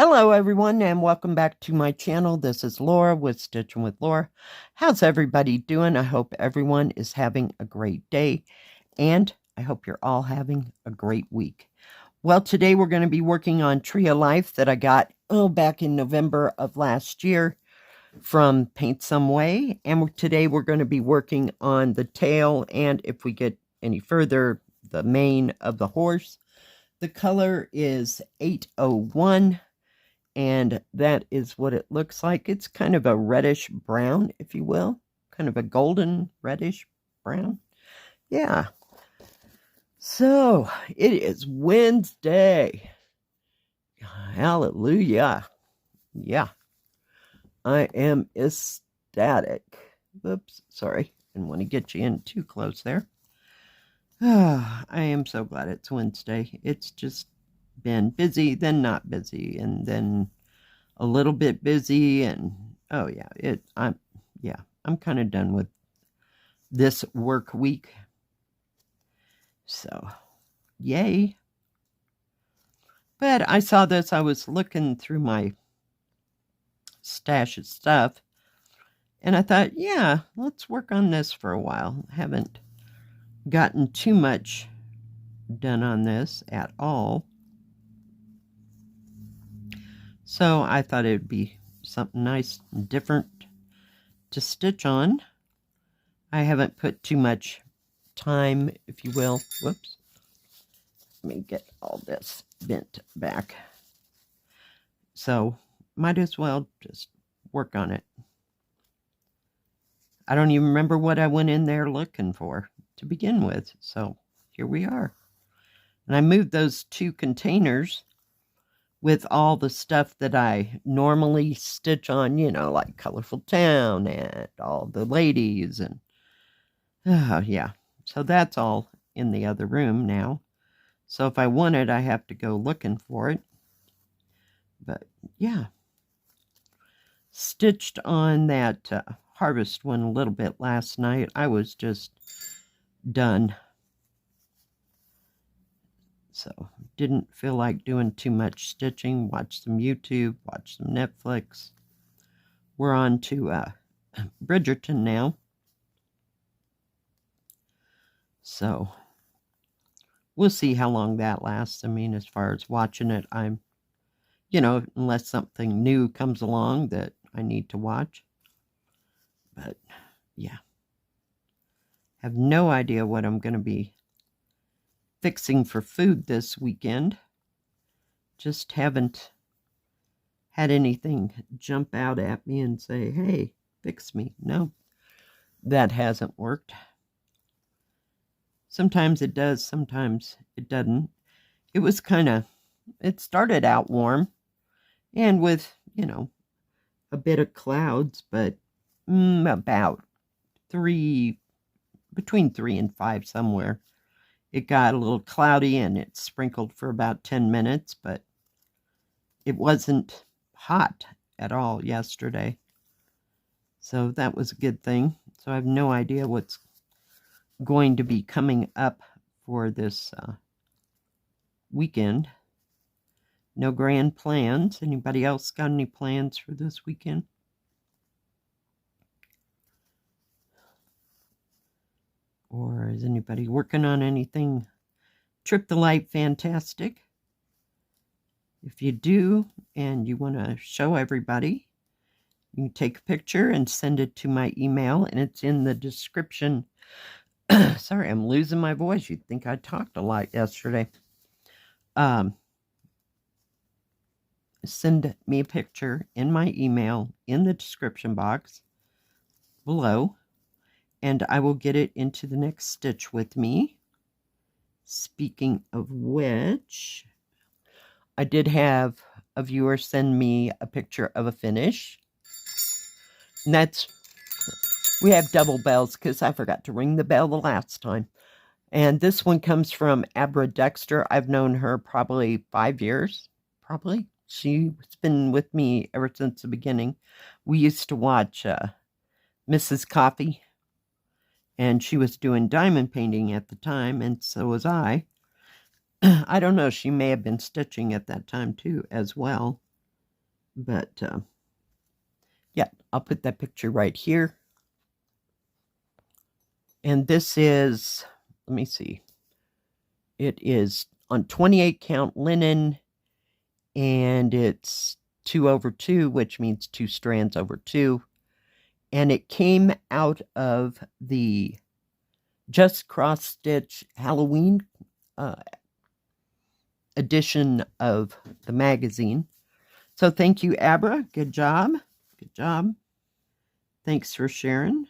Hello, everyone, and welcome back to my channel. This is Laura with Stitchin with Laura. How's everybody doing? I hope everyone is having a great day, and I hope you're all having a great week. Well, today we're going to be working on Tree of Life that I got back in November of last year from PaintSomeWay, and today we're going to be working on the tail, and if we get any further, the mane of the horse. The color is 801. And that is what it looks like. It's kind of a reddish brown, if you will. Kind of a golden reddish brown. Yeah. So, it is Wednesday. Hallelujah. Yeah. I am ecstatic. Oops, sorry. Didn't want to get you in too close there. I am so glad it's Wednesday. It's just been busy, then not busy, and then a little bit busy, and I'm kind of done with this work week. So, yay. But I saw this, I was looking through my stash of stuff, and I thought, yeah, let's work on this for a while. Haven't gotten too much done on this at all. So I thought it would be something nice and different to stitch on. I haven't put too much time, if you will. Whoops. Let me get all this bent back. So might as well just work on it. I don't even remember what I went in there looking for to begin with. So here we are. And I moved those two containers with all the stuff that I normally stitch on, you know, like Colorful Town and all the ladies. And yeah, so that's all in the other room now. So if I want it, I have to go looking for it. But yeah, stitched on that harvest one a little bit last night. I was just done. So didn't feel like doing too much stitching. Watched some YouTube, watched some Netflix. We're on to Bridgerton now. So we'll see how long that lasts. I mean, as far as watching it, I'm, you know, unless something new comes along that I need to watch. But yeah, have no idea what I'm going to be fixing for food this weekend. Just haven't had anything jump out at me and say, hey, fix me. No, that hasn't worked. Sometimes it does, sometimes it doesn't. It was it started out warm and with, you know, a bit of clouds, but about between 3 and 5 somewhere. It got a little cloudy and it sprinkled for about 10 minutes, but it wasn't hot at all yesterday. So that was a good thing. So I have no idea what's going to be coming up for this weekend. No grand plans. Anybody else got any plans for this weekend? Or is anybody working on anything Trip the Light fantastic? If you do and you want to show everybody, you can take a picture and send it to my email, and it's in the description. Sorry, I'm losing my voice. You'd think I talked a lot yesterday. Send me a picture in my email in the description box below, and I will get it into the next stitch with me. Speaking of which, I did have a viewer send me a picture of a finish. And we have double bells because I forgot to ring the bell the last time. And this one comes from Abra Dexter. I've known her probably 5 years. Probably. She's been with me ever since the beginning. We used to watch Mrs. Coffee. And she was doing diamond painting at the time, and so was I. I don't know, she may have been stitching at that time too, as well. But yeah, I'll put that picture right here. And this is, let me see, it is on 28 count linen, and it's 2/2, which means 2 strands over 2. And it came out of the Just Cross Stitch Halloween edition of the magazine. So thank you, Abra. Good job. Good job. Thanks for sharing.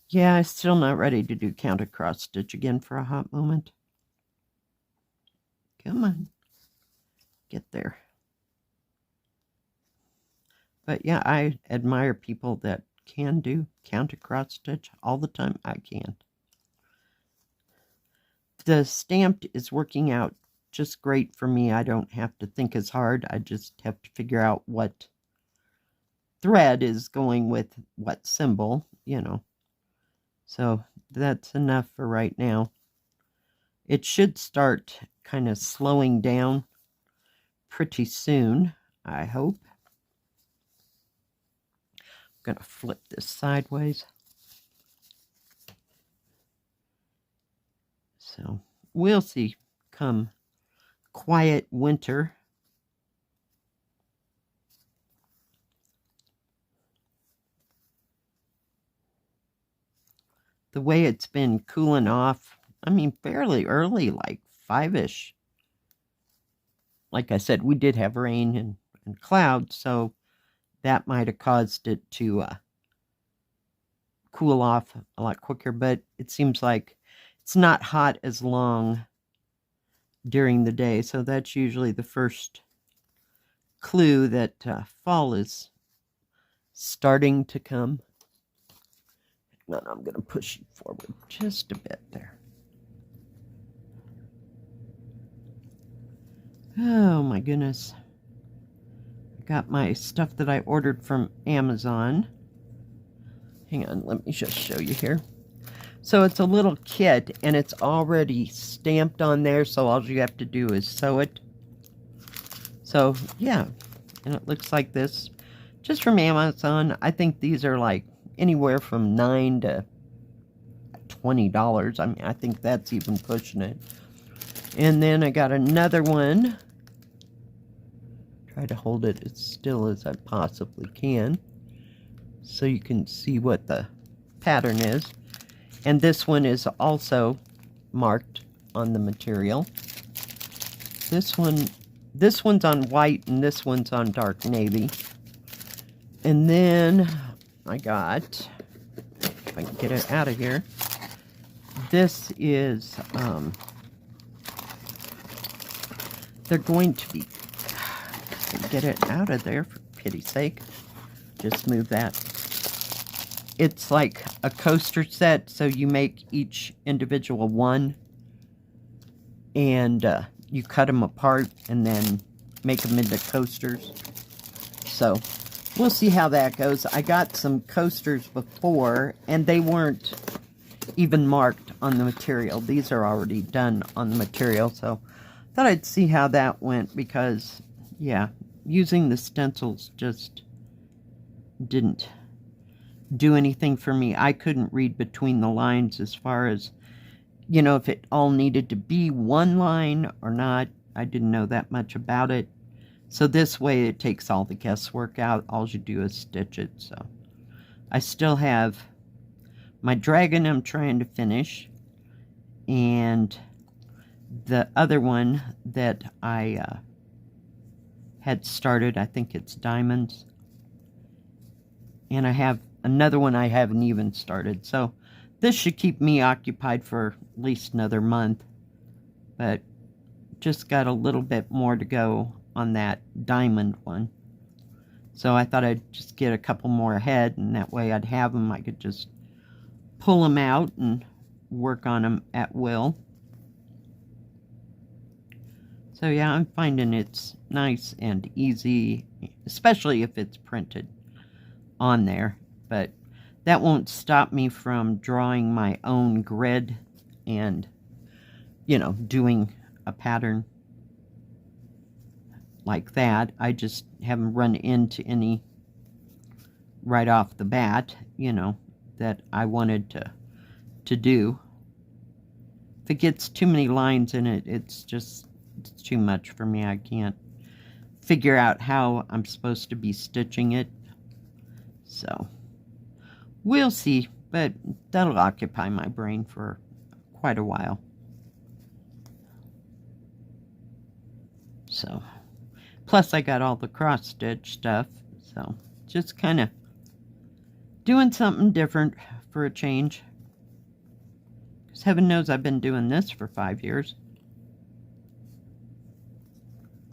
Yeah, I'm still not ready to do counter cross stitch again for a hot moment. Come on. Get there. But yeah, I admire people that can do counter cross stitch all the time. I can't. The stamped is working out just great for me. I don't have to think as hard. I just have to figure out what thread is going with what symbol, you know. So that's enough for right now. It should start kind of slowing down pretty soon, I hope. I'm going to flip this sideways. So we'll see come quiet winter. The way it's been cooling off, I mean, fairly early, like 5-ish. Like I said, we did have rain and clouds, so that might have caused it to cool off a lot quicker, but it seems like it's not hot as long during the day, so that's usually the first clue that fall is starting to come. And I'm going to push you forward just a bit there. Oh my goodness. I got my stuff that I ordered from Amazon. Hang on, let me just show you here. So it's a little kit, and it's already stamped on there, so all you have to do is sew it. So, yeah, and it looks like this. Just from Amazon. I think these are like anywhere from $9 to $20. I mean, I think that's even pushing it. And then I got another one. Try to hold it as still as I possibly can, so you can see what the pattern is. And this one is also marked on the material. This one's on white, and this one's on dark navy. And then I got, if I can get it out of here, this is, they're going to be, get it out of there for pity's sake. Just move that. It's like a coaster set, so you make each individual one, and you cut them apart and then make them into coasters. So we'll see how that goes. I got some coasters before, and they weren't even marked on the material. These are already done on the material, so I thought I'd see how that went, because, yeah, using the stencils just didn't do anything for me. I couldn't read between the lines as far as, you know, if it all needed to be one line or not. I didn't know that much about it. So this way it takes all the guesswork out. All you do is stitch it. So I still have my dragon I'm trying to finish, and the other one that I had started, I think it's diamonds. And I have another one I haven't even started. So this should keep me occupied for at least another month. But just got a little bit more to go on that diamond one. So I thought I'd just get a couple more ahead, and that way I'd have them. I could just pull them out and work on them at will. So yeah, I'm finding it's nice and easy, especially if it's printed on there. But that won't stop me from drawing my own grid and, you know, doing a pattern. like that. I just haven't run into any right off the bat, you know, that I wanted to do. If it gets too many lines in it, it's too much for me. I can't figure out how I'm supposed to be stitching it. So, we'll see, but that'll occupy my brain for quite a while. So, plus I got all the cross-stitch stuff, so just kind of doing something different for a change. Because heaven knows I've been doing this for 5 years.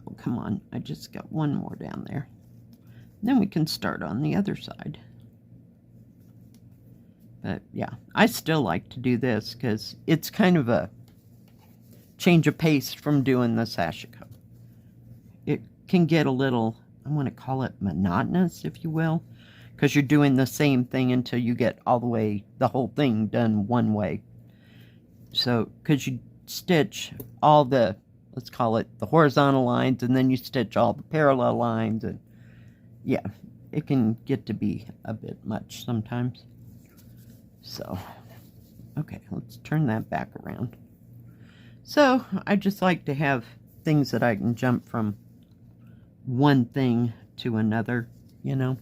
Oh, come on, I just got one more down there. Then we can start on the other side. But yeah, I still like to do this because it's kind of a change of pace from doing the sashiko. It can get a little, I want to call it monotonous, if you will, because you're doing the same thing until you get all the way, the whole thing done one way. So, because you stitch all the, let's call it the horizontal lines, and then you stitch all the parallel lines, and yeah, it can get to be a bit much sometimes. So, okay, let's turn that back around. So, I just like to have things that I can jump from one thing to another, you know.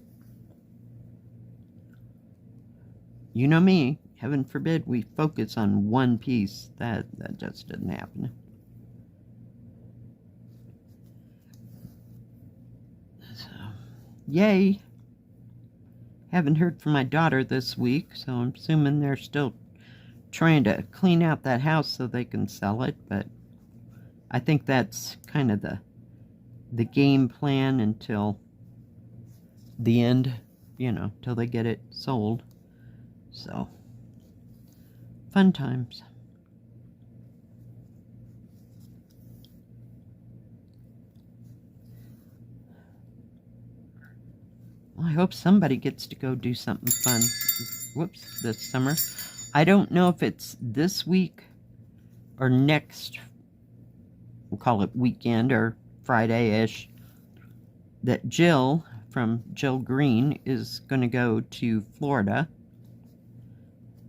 You know me, heaven forbid we focus on one piece. That just didn't happen. So, yay. Haven't heard from my daughter this week, so I'm assuming they're still trying to clean out that house so they can sell it, but I think that's kind of the game plan until the end, you know, till they get it sold. So, fun times. Well, I hope somebody gets to go do something fun, whoops, this summer. I don't know if it's this week or next, we'll call it weekend or Friday-ish, that Jill from Jill Green is going to go to Florida.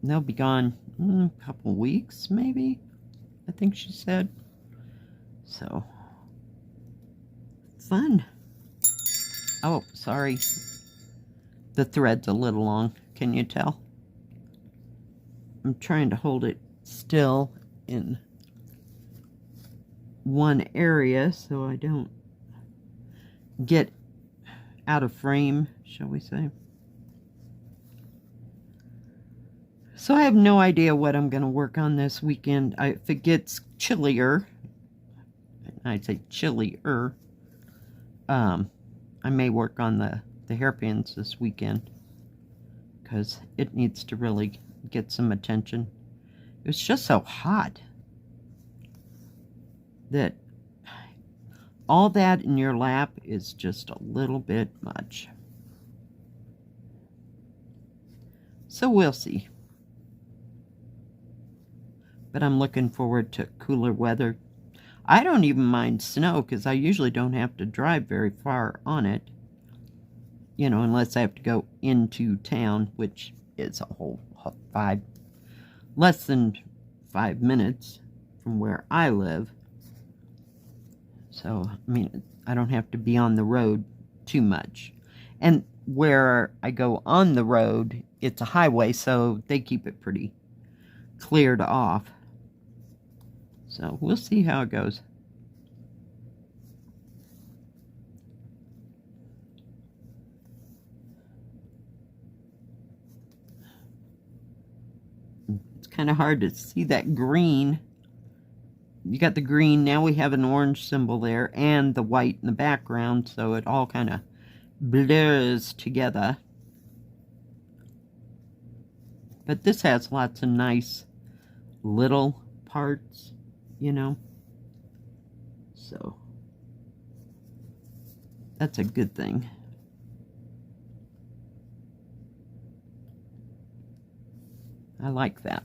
And they'll be gone a couple weeks, maybe, I think she said. So, fun. Oh, sorry. The thread's a little long, can you tell? I'm trying to hold it still in one area so I don't get out of frame, shall we say. So I have no idea what I'm going to work on this weekend. If it gets chillier, I'd say chillier, I may work on the hairpins this weekend because it needs to really get some attention. It was just so hot that all that in your lap is just a little bit much. So we'll see. But I'm looking forward to cooler weather. I don't even mind snow because I usually don't have to drive very far on it. You know, unless I have to go into town, which is a whole less than 5 minutes from where I live. So, I mean, I don't have to be on the road too much. And where I go on the road, it's a highway, so they keep it pretty cleared off. So, we'll see how it goes. It's kind of hard to see that green. You got the green, now we have an orange symbol there, and the white in the background, so it all kind of blurs together. But this has lots of nice little parts, you know. So, that's a good thing. I like that.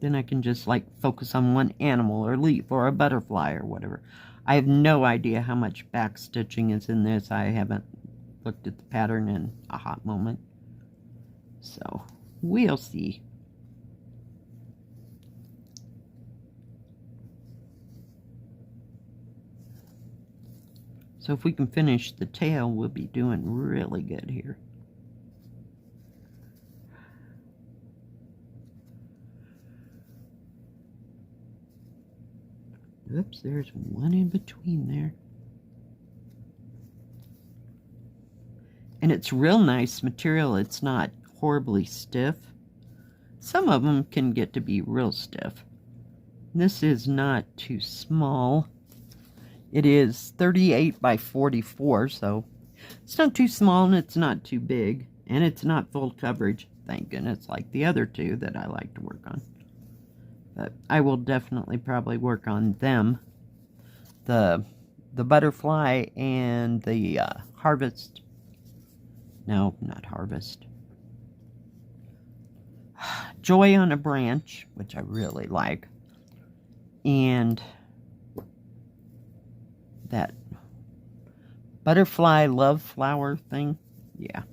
then I can just like focus on one animal or leaf or a butterfly or whatever. I have no idea how much back stitching is in this. I haven't looked at the pattern in a hot moment. So we'll see. So if we can finish the tail, we'll be doing really good here. Oops, there's one in between there. And it's real nice material. It's not horribly stiff. Some of them can get to be real stiff. This is not too small. It is 38 by 44, so it's not too small and it's not too big. And it's not full coverage, thank goodness, like the other two that I like to work on. But I will definitely probably work on them. The butterfly and the harvest. No, not harvest. Joy on a branch, which I really like. And that butterfly love flower thing. Yeah.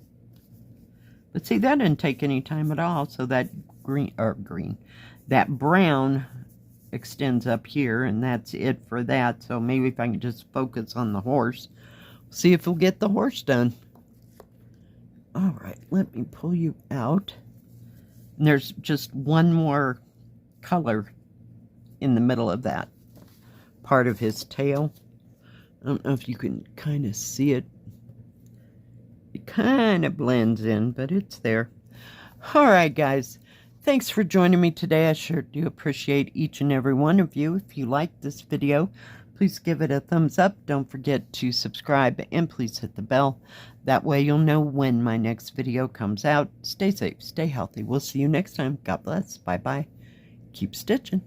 But see, that didn't take any time at all. So that that brown extends up here, and that's it for that. So maybe if I can just focus on the horse, see if we'll get the horse done. All right, let me pull you out. And there's just one more color in the middle of that part of his tail. I don't know if you can kind of see it. It kind of blends in, but it's there. All right, guys. Thanks for joining me today. I sure do appreciate each and every one of you. If you liked this video, please give it a thumbs up. Don't forget to subscribe and please hit the bell. That way you'll know when my next video comes out. Stay safe, stay healthy. We'll see you next time. God bless. Bye-bye. Keep stitching.